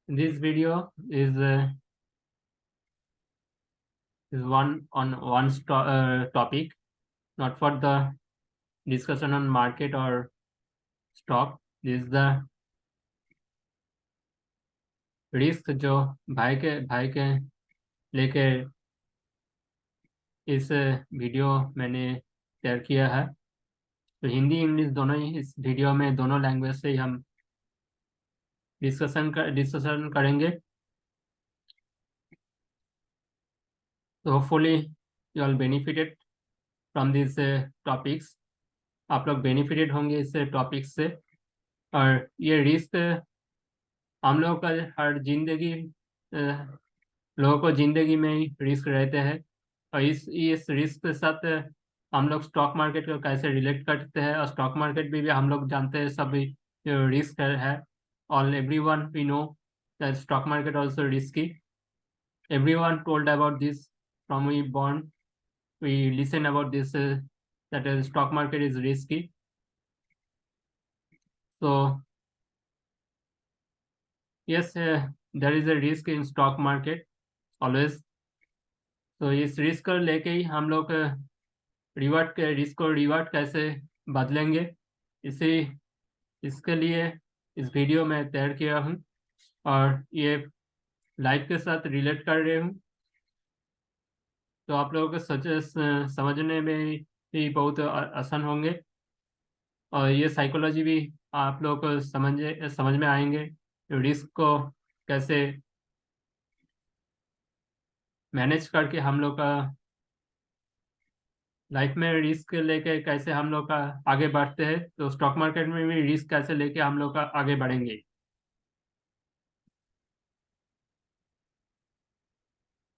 This video is one on one topic, not for the discussion on market or stock. This is the risk जो भाई के लेके इस video मैंने तैयार किया है। तो हिंदी इंग्लिश दोनों ही इस वीडियो में दोनों लैंग्वेज से ही हम डिस्कशन करेंगे। तो hopefully you all benefited from this topics. आप लोग बेनिफिटेड होंगे इस टॉपिक्स से। और ये रिस्क हम लोग का हर जिंदगी लोगों को जिंदगी में ही रिस्क रहते हैं। और इस रिस्क के साथ हम लोग स्टॉक मार्केट को कैसे रिलेट करते हैं, और स्टॉक मार्केट भी हम लोग जानते हैं सभी रिस्क है। All everyone we know that stock market also risky. Everyone told about this from we born, we listen about this that stock market is risky. So yes, there is a risk in stock market always. तो इस risk को लेके ही हम लोग revert के risk को revert कैसे बदलेंगे, इसी इसके लिए इस वीडियो में तैयार किया हूँ। और ये लाइफ के साथ रिलेट कर रहे हूँ, तो आप लोगों को समझने में भी बहुत आसान होंगे। और ये साइकोलॉजी भी आप लोग को समझ में आएंगे, रिस्क को कैसे मैनेज करके हम लोग का लाइफ में रिस्क लेके कैसे हम लोग का आगे बढ़ते हैं। तो स्टॉक मार्केट में भी रिस्क कैसे लेके हम लोग का आगे बढ़ेंगे।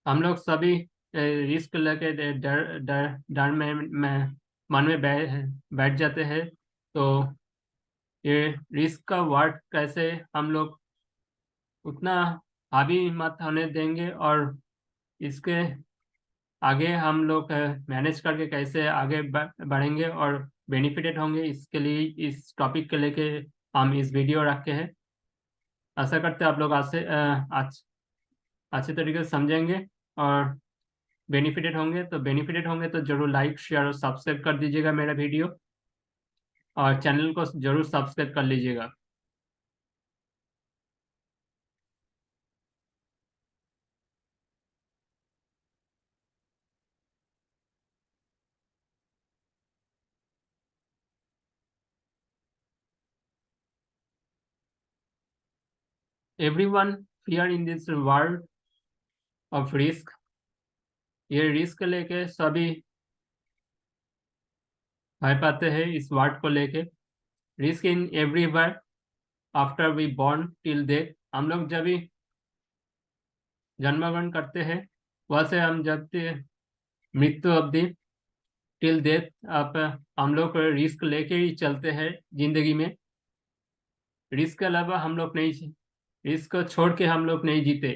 हम लोग सभी रिस्क लेके डर डर डर में मन में बैठ जाते हैं। तो ये रिस्क का वर्ड कैसे हम लोग उतना हावी मत होने देंगे, और इसके आगे हम लोग मैनेज करके कैसे आगे बढ़ेंगे और बेनिफिटेड होंगे, इसके लिए इस टॉपिक के लेके हम इस वीडियो रखे हैं। आशा करते हैं आप लोग अच्छे तरीके से समझेंगे और बेनिफिटेड होंगे तो जरूर लाइक शेयर और सब्सक्राइब कर दीजिएगा मेरा वीडियो, और चैनल को जरूर सब्सक्राइब कर लीजिएगा। Everyone fear in this world of risk. ये रिस्क लेके सभी भय पाते हैं इस वर्ड को लेके। Risk in everywhere after we born till death. हम लोग जब भी जन्मग्रहण करते हैं, वह से हम जब मृत्यु अवधि टिल डेथ आप हम लोग रिस्क लेके ही चलते हैं जिंदगी में। रिस्क के अलावा हम लोग नहीं, रिस्क को छोड़ के हम लोग नहीं जीते।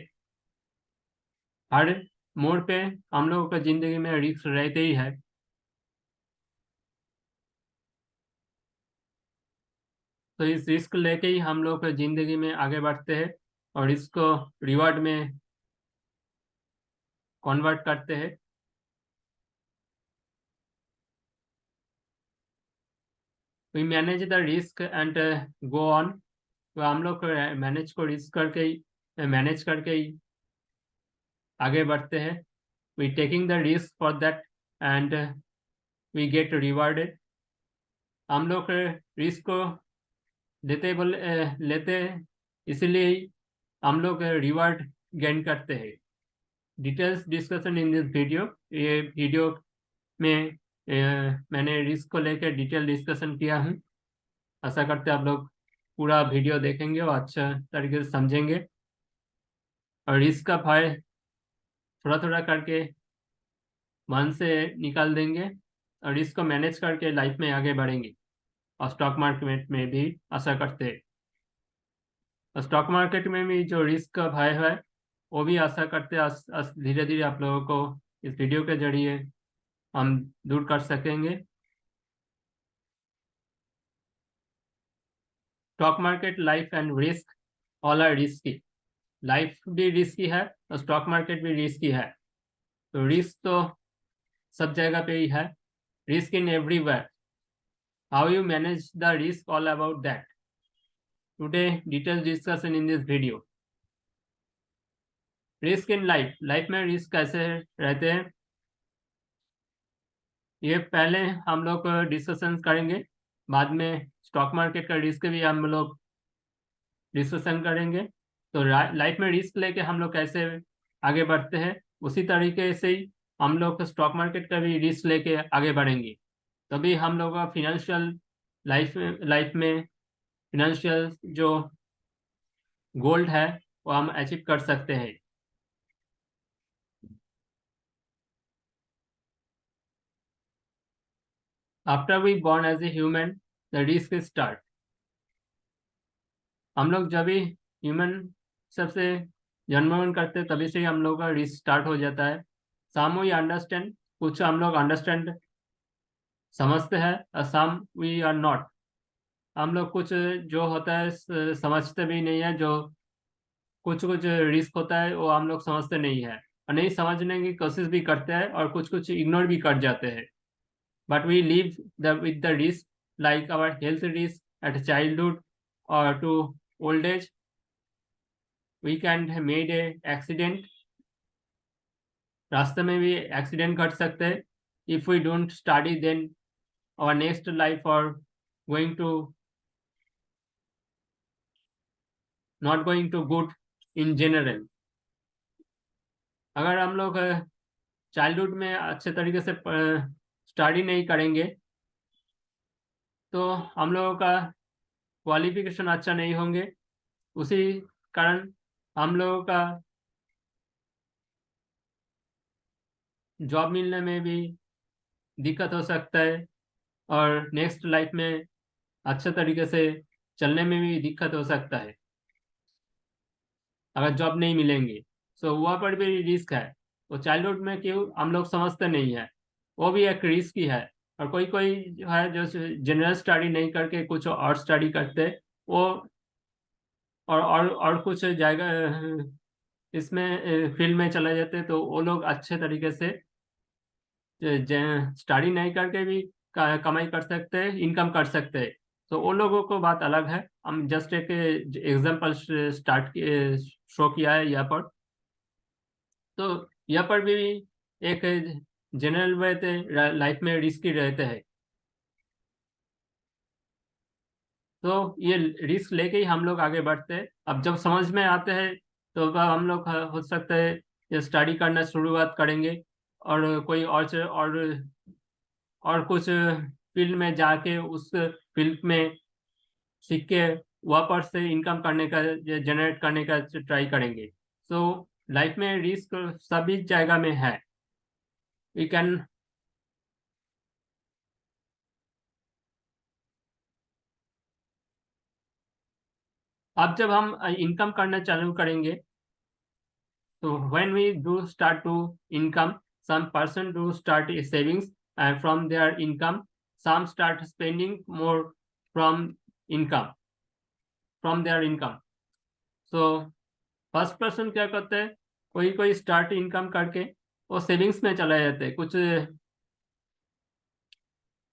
हर मोड़ पे हम लोगों का जिंदगी में रिस्क रहते ही है। तो इस रिस्क लेके ही हम लोग जिंदगी में आगे बढ़ते हैं, और इसको रिवार्ड में कन्वर्ट करते हैं। We manage the risk and go on. तो हम लोग मैनेज करके ही आगे बढ़ते हैं। We taking the risk for that and we get rewarded. हम लोग रिस्क को लेते हैं, इसीलिए ही हम लोग रिवार्ड गेन करते हैं। Details discussion in this video. ये वीडियो में मैंने रिस्क को लेकर डिटेल डिस्कशन किया हूँ। आशा करते हैं आप लोग पूरा वीडियो देखेंगे और अच्छा तरीके से समझेंगे, और रिस्क का भय थोड़ा थोड़ा करके मन से निकाल देंगे, और रिस्क को मैनेज करके लाइफ में आगे बढ़ेंगे। और स्टॉक मार्केट में भी आशा करते हैं, और स्टॉक मार्केट में भी जो रिस्क का भय है वो भी आशा करते हैं धीरे धीरे आप लोगों को इस वीडियो के जरिए हम दूर कर सकेंगे। Stock market, life and risk all are risky. Life भी रिस्की है और स्टॉक मार्केट भी रिस्की है। तो रिस्क तो सब जगह पे ही है, risk in everywhere. How you manage the risk, all about that today, detail discussion in this video. Risk in life, life में रिस्क कैसे रहते हैं ये पहले हम लोग डिस्कशन करेंगे, बाद में स्टॉक मार्केट का रिस्क भी हम लोग डिस्कशन करेंगे। तो लाइफ में रिस्क लेके हम लोग कैसे आगे बढ़ते हैं, उसी तरीके से ही हम लोग स्टॉक मार्केट का भी रिस्क लेके आगे बढ़ेंगे। तभी हम लोग का फिनेंशियल लाइफ में फिनेंशियल जो गोल है वो हम अचीव कर सकते हैं। After we born as a human, the risk start. हम लोग जब भी ह्यूमन सबसे जन्मग्रहण करते हैं तभी से ही हम लोग का रिस्क स्टार्ट हो जाता है। सम वी अंडरस्टैंड, कुछ हम लोग अंडरस्टैंड समझते हैं, और सम वी आर नॉट। हम लोग कुछ जो होता है समझते भी नहीं है, जो कुछ कुछ रिस्क होता है वो हम लोग समझते नहीं है, और नहीं समझने की कोशिश भी करते हैं और कुछ कुछ इग्नोर भी कर जाते हैं। But we live the with the risk, like our health risk at childhood और to old age. We can made a accident, रास्ते में भी एक्सीडेंट घट सकते हैं। If we don't study then our next life और going to not going to good in general. अगर हम लोग चाइल्डहुड में अच्छे तरीके से स्टडी नहीं करेंगे तो हम लोगों का क्वालिफिकेशन अच्छा नहीं होंगे, उसी कारण हम लोगों का जॉब मिलने में भी दिक्कत हो सकता है, और नेक्स्ट लाइफ में अच्छे तरीके से चलने में भी दिक्कत हो सकता है अगर जॉब नहीं मिलेंगे। सो वहाँ पर भी रिस्क है। वो चाइल्डहुड में क्यों हम लोग समझते नहीं है, वो भी एक रिस्क ही है। और कोई कोई जो है जो जनरल स्टडी नहीं करके कुछ और स्टडी करते, वो और कुछ जगह इसमें फील्ड में चले जाते, तो वो लोग अच्छे तरीके से स्टडी नहीं करके भी कमाई कर सकते हैं, इनकम कर सकते हैं। तो वो लोगों को बात अलग है। हम जस्ट एक एग्जांपल स्टार्ट शो किया है यहाँ पर। तो यहाँ पर भी एक जनरल वे लाइफ में रिस्की रहते हैं। तो ये रिस्क लेके ही हम लोग आगे बढ़ते हैं। अब जब समझ में आते हैं तो अब हम लोग हो सकता है ये स्टडी करना शुरुआत करेंगे, और कोई और कुछ फील्ड में जाके उस फील्ड में सीख के वापस से इनकम करने का, जनरेट करने का ट्राई करेंगे। सो लाइफ में रिस्क सभी जगह में है। वी कैन, अब जब हम इनकम करना चालू करेंगे तो when we do start to income, some person do start a savings from their income, some start spending more from income, from their income. So first person क्या करते हैं, कोई कोई स्टार्ट इनकम करके वो सेविंग्स में चला जाते हैं, कुछ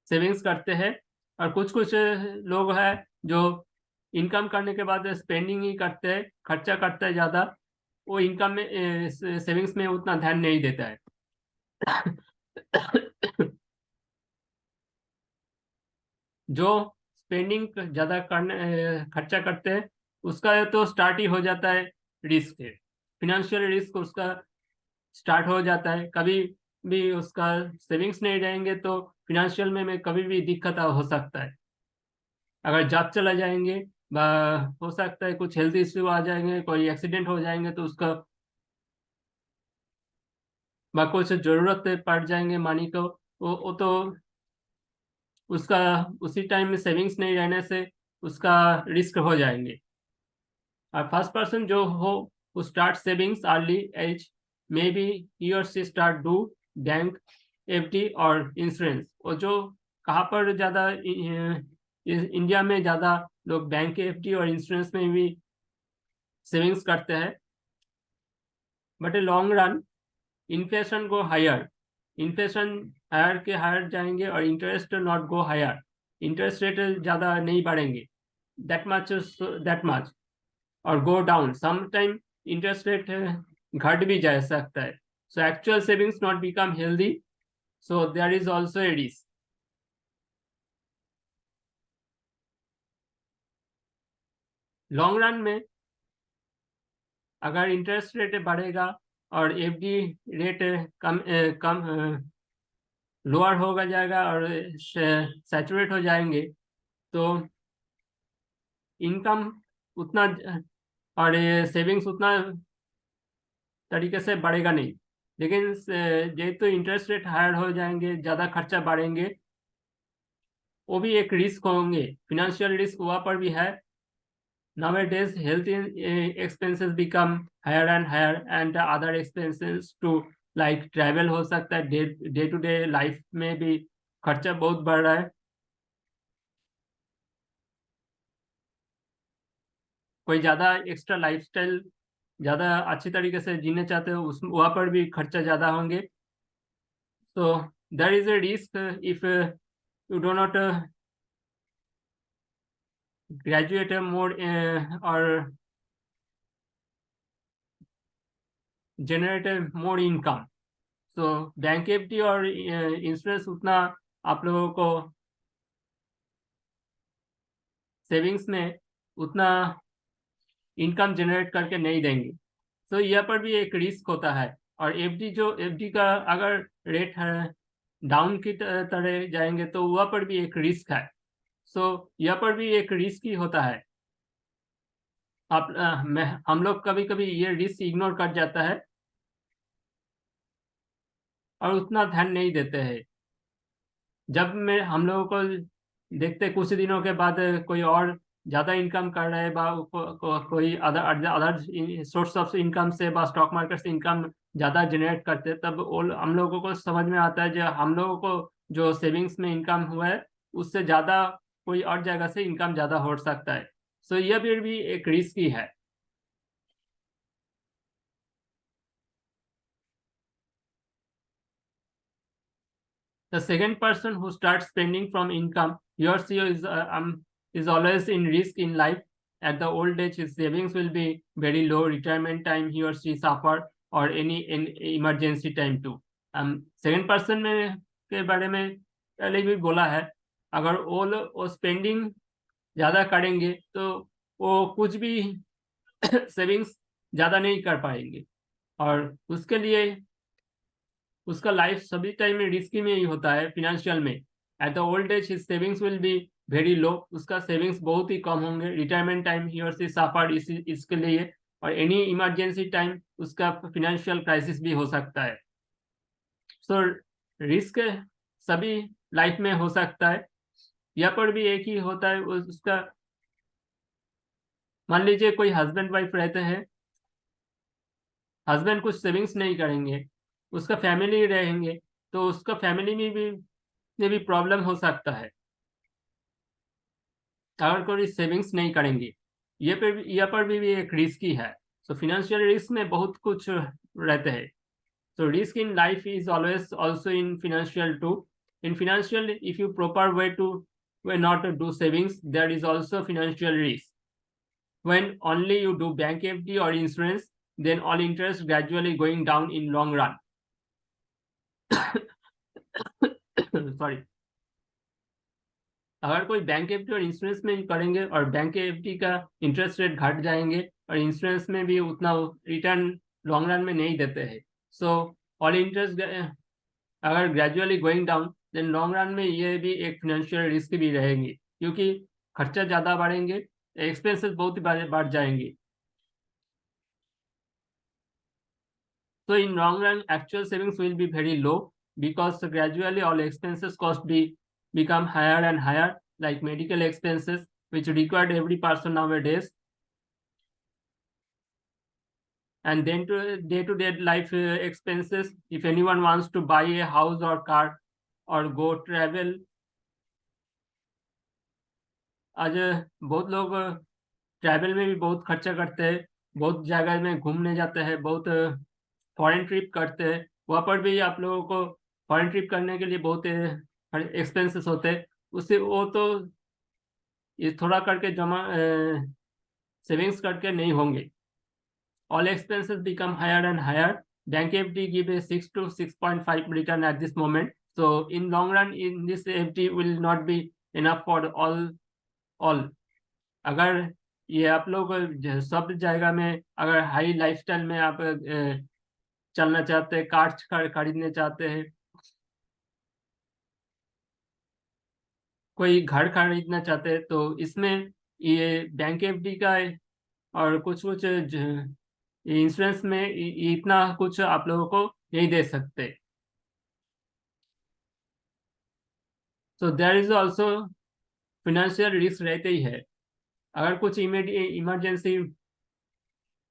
सेविंग्स करते हैं। और कुछ कुछ लोग हैं जो इनकम करने के बाद स्पेंडिंग ही करते हैं, खर्चा करते हैं ज़्यादा। वो इनकम में सेविंग्स में उतना ध्यान नहीं देता है। जो स्पेंडिंग ज़्यादा करने खर्चा करते हैं उसका तो स्टार्ट ही हो जाता है रिस्क है, फिनेंशियल रिस्क उसका स्टार्ट हो जाता है। कभी भी उसका सेविंग्स नहीं रहेंगे तो फिनेंशियल में कभी भी दिक्कत हो सकता है। अगर जॉब चला जाएंगे, हो सकता है कुछ हेल्थ इश्यू आ जाएंगे, कोई एक्सीडेंट हो जाएंगे तो उसका कुछ जरूरत पड़ जाएंगे मनी को, वो तो उसका उसी टाइम में सेविंग्स नहीं रहने से उसका रिस्क हो जाएंगे। और फर्स्ट पर्सन जो हो who start savings early age, maybe he or she start do bank, FD और इंश्योरेंस। और जो कहाँ पर ज़्यादा इंडिया में ज़्यादा लोग बैंक, एफडी और इंश्योरेंस में भी सेविंग्स करते हैं, but a long run inflation go higher, inflation higher के हायर जाएंगे और interest not go higher, interest rate ज़्यादा नहीं बढ़ेंगे दैट मच और go down sometime, interest rate घट भी जा सकता है। So actual savings not become healthy, so there is also a risk. Long run में अगर इंटरेस्ट रेट बढ़ेगा और एफडी रेट कम लोअर होगा जाएगा और सैचुरेट हो जाएंगे, तो इनकम उतना और सेविंग्स उतना तरीके से बढ़ेगा नहीं। लेकिन जेहेतु इंटरेस्ट रेट हायर हो जाएंगे, ज़्यादा खर्चा बढ़ेंगे, वो भी एक रिस्क होंगे, फिनेंशियल रिस्क वहाँ पर भी है। Nowadays, health expenses become higher and higher, and other expenses to like travel हो सकता है, डे टू डे लाइफ में भी खर्चा बहुत बढ़ रहा है। कोई ज़्यादा एक्स्ट्रा लाइफस्टाइल ज़्यादा अच्छी तरीके से जीने चाहते हो, उस वहाँ पर भी खर्चा ज़्यादा होंगे। तो there is a risk if you do not graduate more और generate more income. So bank FD और इंश्योरेंस उतना आप लोगों को सेविंग्स में उतना इनकम जनरेट करके नहीं देंगे। तो यहाँ पर भी एक रिस्क होता है। और एफडी का अगर रेट है डाउन की तरह जाएंगे तो वहाँ पर भी एक रिस्क है। सो यहाँ पर भी एक रिस्क ही होता है। हम लोग कभी कभी ये रिस्क इग्नोर कर जाता है और उतना ध्यान नहीं देते हैं। जब मैं हम लोगों को देखते कुछ दिनों के बाद कोई और ज़्यादा इनकम कर रहे हैं कोई अदर सोर्स ऑफ इनकम से स्टॉक मार्केट से इनकम ज़्यादा जनरेट करते, तब हम लोगों को समझ में आता है जो हम लोगों को जो सेविंग्स में इनकम हुआ है उससे ज़्यादा कोई और जगह से इनकम ज़्यादा हो सकता है। सो यह भी एक रिस्क ही है। The second person who starts spending from income, he or she is always in risk in life. At the old age, his savings will be very low. Retirement time, he or she suffer, or any in emergency time too. Second person में के बारे में पहले भी बोला है, अगर वो स्पेंडिंग ज़्यादा करेंगे तो वो कुछ भी सेविंग्स ज़्यादा नहीं कर पाएंगे और उसके लिए उसका लाइफ सभी टाइम में रिस्की में ही होता है फिनेंशियल में। At the old age his savings will be very low, उसका सेविंग्स बहुत ही कम होंगे। रिटायरमेंट टाइम ही और सी सफर्ड इसके लिए, और एनी इमरजेंसी टाइम उसका फिनेंशियल क्राइसिस भी हो सकता है। सो रिस्क सभी लाइफ में हो सकता है। यहाँ पर भी एक ही होता है उसका, मान लीजिए कोई हस्बैंड वाइफ रहते हैं, हस्बैंड कुछ सेविंग्स नहीं करेंगे, उसका फैमिली रहेंगे, तो उसका फैमिली में भी प्रॉब्लम हो सकता है अगर कोई सेविंग्स नहीं करेंगे। यहाँ पर भी एक रिस्क ही है। सो फिनेंशियल रिस्क में बहुत कुछ रहते हैं। So risk in life is always also in financial too. In financial if you proper way not do savings, there is also financial risk. When only you do bank FD or insurance, then all interest gradually going down in long run. Sorry. अगर कोई bank FD और insurance में करेंगे और bank FD का interest rate घट जाएंगे और इंश्योरेंस में भी उतना रिटर्न लॉन्ग रन में नहीं देते हैं, सो ऑल इंटरेस्ट अगर gradually going down, then long run में ये भी एक फिनेंशियल रिस्क भी रहेंगे, क्योंकि खर्चा ज़्यादा बढ़ेंगे, एक्सपेंसेस बहुत ही बढ़ जाएंगे। So in long run, actual savings will be very low because gradually all expenses become higher and higher, like medical expenses, which required every person nowadays. And then to day-to-day life expenses, if anyone wants to buy a house or car or go travel, आज बहुत लोग travel में भी बहुत खर्चा करते हैं, बहुत जगह में घूमने जाते हैं, बहुत फॉरेन ट्रिप करते हैं, वहाँ पर भी आप लोगों को फॉरेन ट्रिप करने के लिए बहुत एक्सपेंसेस होते हैं, उससे वो तो ये थोड़ा करके जमा सेविंग्स करके नहीं होंगे. All expenses become higher and higher. Bank FD give a 6 to 6.5 return at this moment. So in long run, in this FD will not be enough for all. अगर ये आप लोग सब जगह में अगर हाई लाइफस्टाइल में आप चलना चाहते हैं, कार खरीदने चाहते हैं, कोई घर खरीदना चाहते हैं, तो इसमें ये बैंक एफडी का और कुछ इंश्योरेंस में इतना कुछ आप लोगों को नहीं दे सकते. So there is also financial risk रहते ही है. अगर कुछ इमरजेंसी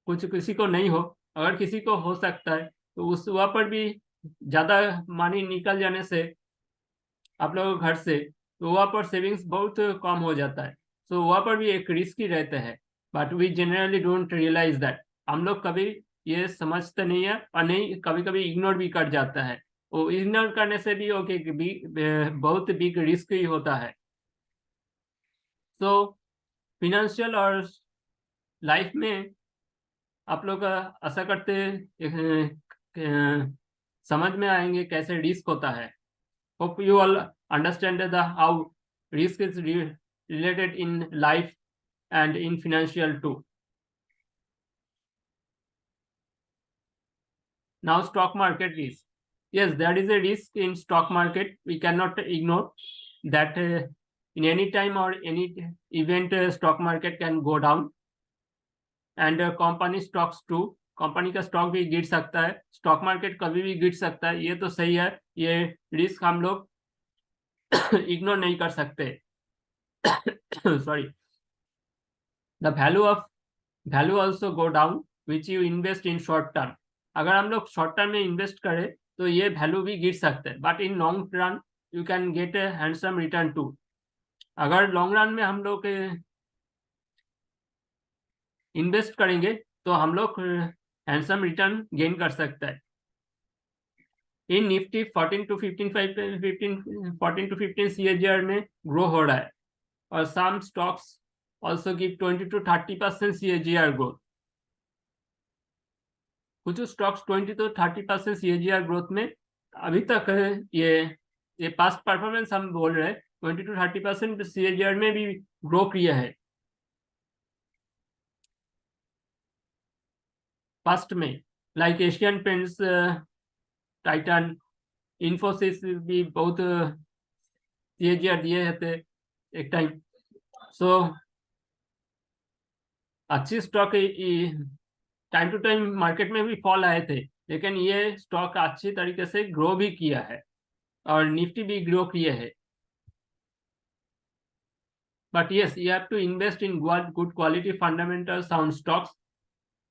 कुछ किसी को नहीं हो, अगर किसी को हो सकता है, तो उस वहाँ पर भी ज़्यादा मनी निकल जाने से आप लोगों के घर से, तो वहाँ पर सेविंग्स बहुत कम हो जाता है. सो वहाँ पर भी एक रिस्क ही रहता है. But we generally don't realise that. हम लोग कभी ये समझते नहीं है, और नहीं, कभी कभी इग्नोर भी कर जाता है. वो इग्नोर करने से भी ओके बहुत बिग रिस्क ही होता है. सो फिनेंशियल और लाइफ में आप लोग आशा करते समझ में आएंगे कैसे रिस्क होता है. Hope you all understand the how risk is related in life and in financial too. Now stock market risk. Yes, there is a risk in stock market. We cannot ignore that in any time or any event stock market can go down. And company stocks too, company का stock भी गिर सकता है, stock market कभी भी गिर सकता है. ये तो सही है, ये रिस्क हम लोग इग्नोर नहीं कर सकते. Sorry. The value also go down which you invest in short term. अगर हम लोग शॉर्ट टर्म में इन्वेस्ट करें तो ये वैल्यू भी गिर सकते हैं, but in long run you can get a handsome return too. अगर लॉन्ग रन में हम लोग इन्वेस्ट करेंगे तो हम लोग हैंडसम रिटर्न गेन कर सकते हैं. इन निफ्टी 14 to 15 CAGR में ग्रो हो रहा है, और some stocks also give 20 to 30% CAGR growth. कुछ स्टॉक्स 20 to 30% CAGR ग्रोथ में अभी तक ये पास्ट परफॉर्मेंस हम बोल रहे हैं, 20 to 30% CAGR में भी ग्रो किया है पास्ट में. Like Asian Paints, Titan, Infosys भी बहुत CAGR दिए थे एक टाइम. सो अच्छी stock time to time market में भी फॉल आए थे, लेकिन ये स्टॉक अच्छी तरीके से ग्रो भी किया है, और निफ्टी भी ग्रो किया है. But yes, you have to invest in good quality fundamental sound stocks.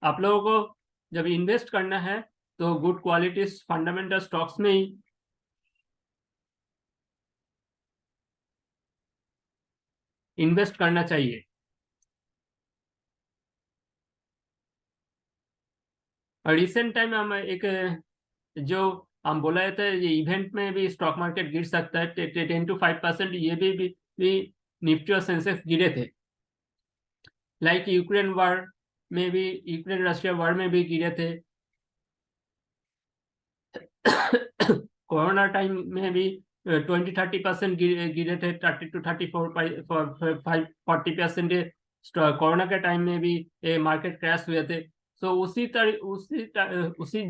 आप लोगों को जब इन्वेस्ट करना है तो गुड क्वालिटी फंडामेंटल स्टॉक्स में ही इन्वेस्ट करना चाहिए. और रिसेंट टाइम हम एक जो हम बोला था, ये इवेंट में भी स्टॉक मार्केट गिर सकता है 10 to 5%, ये भी निफ्टी और सेंसेक्स गिरे थे. लाइक यूक्रेन वार में भी, यूक्रेन रशिया वार में भी गिरे थे. कोरोना टाइम में भी 20-30% गिरे थे, 30 to 40% कोरोना के टाइम में भी मार्केट क्रैश हुए थे. सो उसी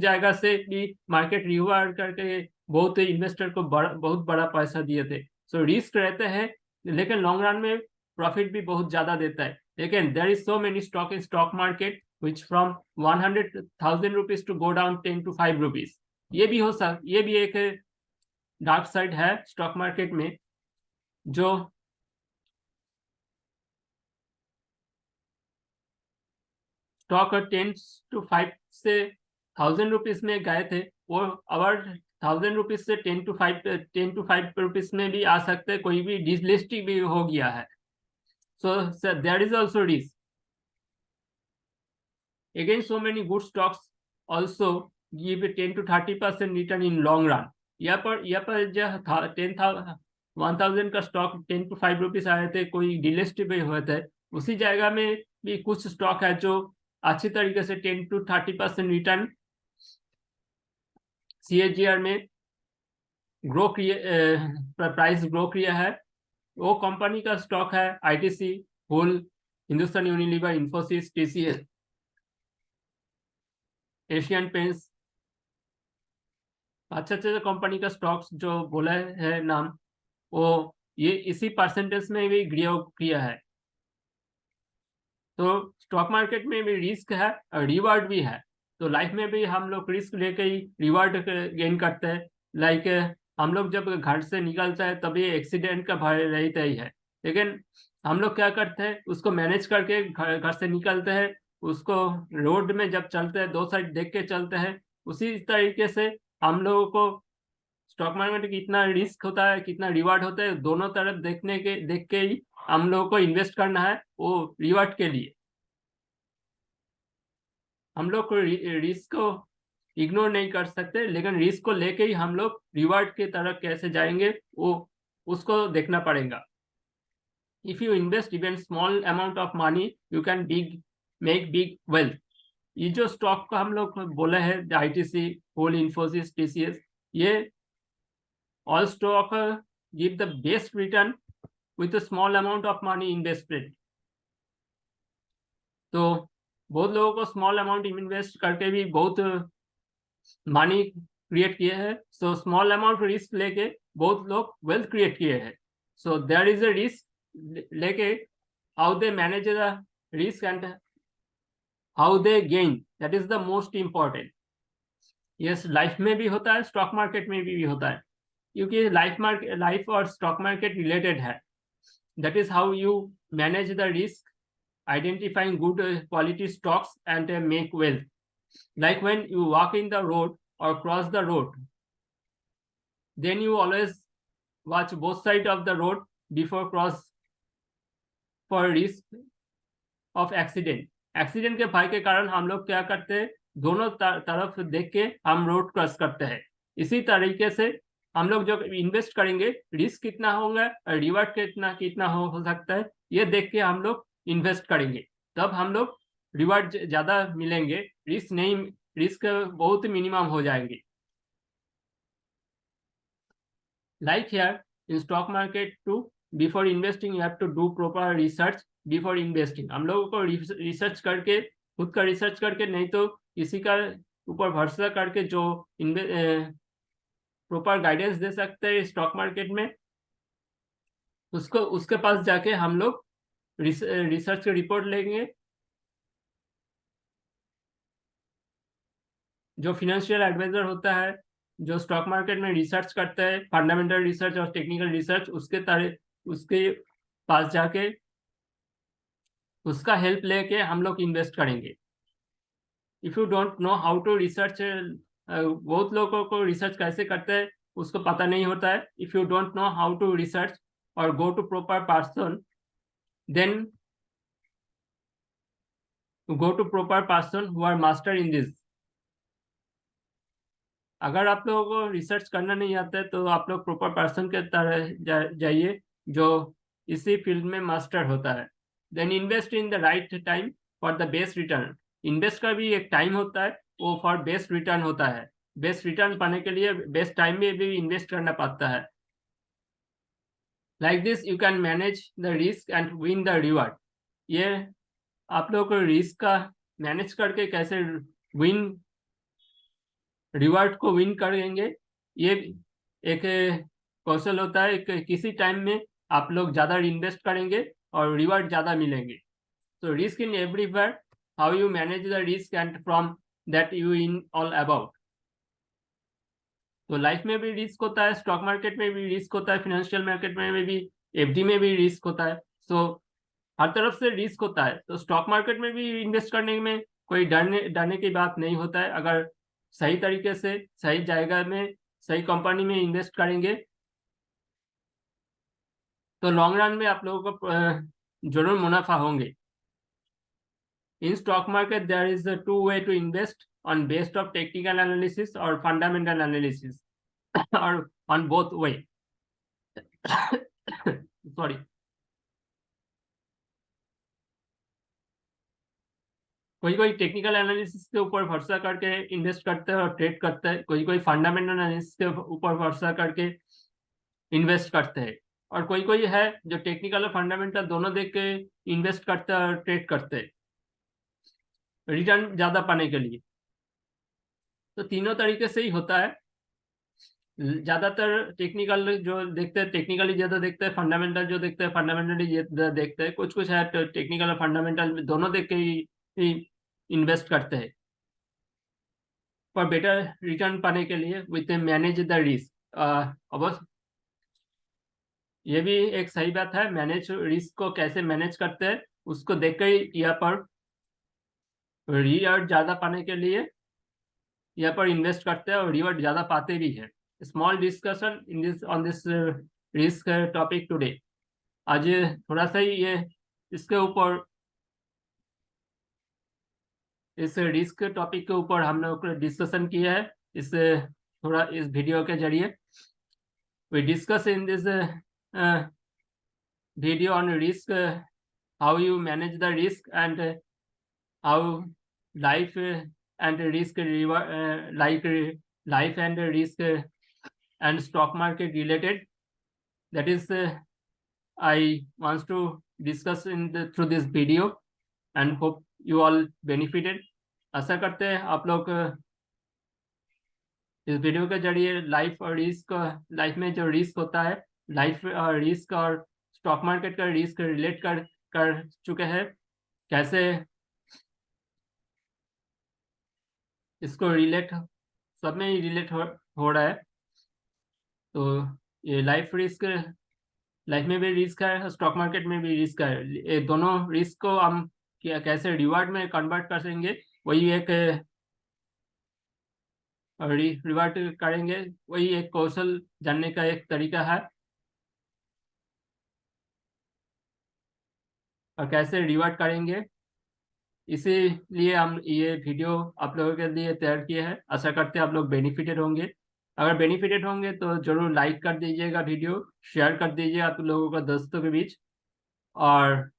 जगह से भी मार्केट रिकवर करके बहुत इन्वेस्टर को बहुत बड़ा पैसा दिए थे. सो रिस्क रहते हैं, लेकिन लॉन्ग रन में प्रॉफिट भी बहुत ज्यादा देता है. लेकिन there is so many stock in stock market which from 100,000 rupees to go down 10 to 5 rupees. ये भी एक डार्क साइड है स्टॉक मार्केट में. जो स्टॉक 10 to 5 से 1,000 रुपीज में गए थे, वो अवर 1,000 रुपीज से 10 to 5 रुपीज में भी आ सकते हैं, कोई भी डिसलिस्टिंग भी हो गया है. So there is also risk. Again, so many good stocks also give 10 to 30% return in long run. यहाँ पर जो 10,000 का स्टॉक 10 to 5 रुपीज आए थे, कोई डिलिस्ट भी हुए थे, उसी जगह में भी कुछ स्टॉक है जो अच्छी तरीके से 10 to 30% रिटर्न CAGR में ग्रो प्राइस ग्रो किया है। वो कंपनी का स्टॉक है ITC, होल, Hindustan Unilever, Infosys, TCS, Asian Paints. अच्छे अच्छे कंपनी का स्टॉक्स जो बोला है नाम, वो ये इसी परसेंटेज में भी ग्रो किया है। तो स्टॉक मार्केट में भी रिस्क है और रिवार्ड भी है। तो लाइफ में भी हम लोग रिस्क लेके ही रिवार्ड गेन करते हैं। लाइक हम लोग जब घर से निकलता है तभी एक्सीडेंट का भय रहता ही है, लेकिन हम लोग क्या करते हैं, उसको मैनेज करके घर से निकलते हैं। उसको रोड में जब चलते हैं, दो साइड देख के चलते हैं। उसी तरीके से हम लोगों को स्टॉक मार्केट में कितना रिस्क होता है, कितना रिवार्ड होता है, दोनों तरफ देख के ही हम लोगों को इन्वेस्ट करना है, वो रिवार्ड के लिए। हम लोग को रिस्क को इग्नोर नहीं कर सकते, लेकिन रिस्क को लेके ही हम लोग रिवार्ड की तरफ कैसे जाएंगे, वो उसको देखना पड़ेगा। If you invest even small amount of money, you can make big wealth. ये जो स्टॉक का हम लोग बोले हैं, ITC, होल, इंफोसिस, TCS, ये all stock give the best return with a small amount of money invested। तो बहुत लोगों को स्मॉल अमाउंट इन्वेस्ट करके भी बहुत मनी क्रिएट किए हैं। सो स्मॉल अमाउंट रिस्क लेके बहुत लोग वेल्थ क्रिएट किए हैं। So there is a risk लेके how they manage the risk and how they gain, that is the most important. Yes, life में भी होता है, स्टॉक मार्केट में भी होता है, क्योंकि लाइफ और स्टॉक मार्केट रिलेटेड है। That is how you manage the risk, identifying good quality stocks and make wealth। Like when you walk in the road or cross the road, then you always watch both sides of the road before cross for risk of accident। Accident के भय के कारण हम लोग क्या करते हैं, दोनों तरफ देख के हम रोड क्रॉस करते हैं। इसी तरीके से हम लोग जो इन्वेस्ट करेंगे, रिस्क कितना होगा और रिवार्ड कितना हो सकता है, ये देख के हम लोग इन्वेस्ट करेंगे, तब हम लोग रिवार्ड ज्यादा मिलेंगे। रिस्क बहुत मिनिमम हो जाएंगे। Like here in stock market too, before investing you have to do proper research before investing। हम लोगों को रिसर्च करके, खुद का रिसर्च करके, नहीं तो किसी का ऊपर भरोसा करके जो प्रॉपर गाइडेंस दे सकते हैं स्टॉक मार्केट में, उसके पास जाके हम लोग रिसर्च रिपोर्ट लेंगे। जो फिनेंशियल एडवाइजर होता है, जो स्टॉक मार्केट में रिसर्च करता है, फंडामेंटल रिसर्च और टेक्निकल रिसर्च, उसके पास जाके उसका हेल्प लेके हम लोग इन्वेस्ट करेंगे। If you don't know how to research, बहुत लोगों को रिसर्च कैसे करते हैं उसको पता नहीं होता है। If you don't know how to research और go to proper person, then go to proper person who are master in this. अगर आप लोगों को रिसर्च करना नहीं आता है तो आप लोग प्रॉपर पर्सन के तरह जाइए जो इसी फील्ड में मास्टर होता है। Then invest in the right time for the best return. Invest का भी एक टाइम होता है, वो फॉर बेस्ट रिटर्न होता है। बेस्ट रिटर्न पाने के लिए बेस्ट टाइम में भी इन्वेस्ट करना पड़ता है। Like this you can manage the risk and win the reward. ये आप लोग को रिस्क का मैनेज करके कैसे रिवार्ड को विन करेंगे, ये एक कौशल होता है। किसी टाइम में आप लोग ज्यादा इन्वेस्ट करेंगे और रिवार्ड ज्यादा मिलेंगे। तो risk in everywhere, how you manage the risk and from that you in all about. तो लाइफ में भी रिस्क होता है, स्टॉक मार्केट में भी रिस्क होता है, फाइनेंशियल मार्केट में भी, FD में भी रिस्क होता है। सो हर तरफ से रिस्क होता है। तो स्टॉक मार्केट में भी इन्वेस्ट करने में कोई डरने की बात नहीं होता है। अगर सही तरीके से सही जगह में सही कंपनी में इन्वेस्ट करेंगे तो लॉन्ग रन में आप लोगों को जरूर मुनाफा होंगे। In stock market there is 2 way to invest। on based of technical analysis or fundamental analysis or on both way. Sorry. कोई टेक्निकल एनालिसिस के ऊपर भरोसा करके इन्वेस्ट करते हैं और ट्रेड करते हैं, कोई फंडामेंटल एनालिसिस के ऊपर भरोसा करके इन्वेस्ट करते हैं, और कोई है जो टेक्निकल और फंडामेंटल दोनों देख के इन्वेस्ट करते हैं और ट्रेड करते हैं रिटर्न ज्यादा पाने के लिए। तो तीनों तरीके से ही होता है। ज्यादातर टेक्निकल जो देखते हैं टेक्निकली ज्यादा देखते हैं, फंडामेंटल जो देखते हैं फंडामेंटली ज्यादा देखते हैं, कुछ है तो टेक्निकल और फंडामेंटल दोनों देख के ही इन्वेस्ट करते हैं फॉर बेटर रिटर्न पाने के लिए विथ मैनेज द रिस्क। अवश्य ये भी एक सही बात है, मैनेज रिस्क को कैसे मैनेज करते हैं उसको देख के ही यहाँ पर रिवॉर्ड ज्यादा पाने के लिए यहाँ पर इन्वेस्ट करते हैं और रिवॉर्ड ज्यादा पाते भी है। Small discussion in this on this risk topic today. आज थोड़ा सा ही ये इसके ऊपर इस रिस्क टॉपिक के ऊपर हम लोग डिस्कशन किया है इस थोड़ा इस वीडियो के जरिए। We discuss in this video on risk, how you manage the risk and how life and risk like life and risk and stock market related. That is I want to discuss through this video and hope you all benefited. आशा करते हैं आप लोग इस video के जरिए life और risk, life में जो रिस्क होता है, लाइफ और रिस्क और स्टॉक मार्केट का रिस्क रिलेट कर चुके हैं, कैसे इसको रिलेट सब में ही रिलेट हो रहा है। तो ये लाइफ रिस्क, लाइफ में भी रिस्क है, स्टॉक मार्केट में भी रिस्क है। ये दोनों रिस्क को हम कैसे रिवार्ड में कन्वर्ट कर सकेंगे, वही एक रिवार्ड करेंगे, वही एक कौशल जानने का एक तरीका है, और कैसे रिवार्ड करेंगे इसीलिए हम ये वीडियो आप लोगों के लिए तैयार किए हैं। आशा करते हैं आप लोग बेनिफिटेड होंगे। अगर बेनिफिटेड होंगे तो जरूर लाइक कर दीजिएगा, वीडियो शेयर कर दीजिए आप लोगों को दोस्तों के बीच, और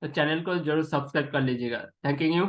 चैनल को जरूर सब्सक्राइब कर लीजिएगा। Thank you.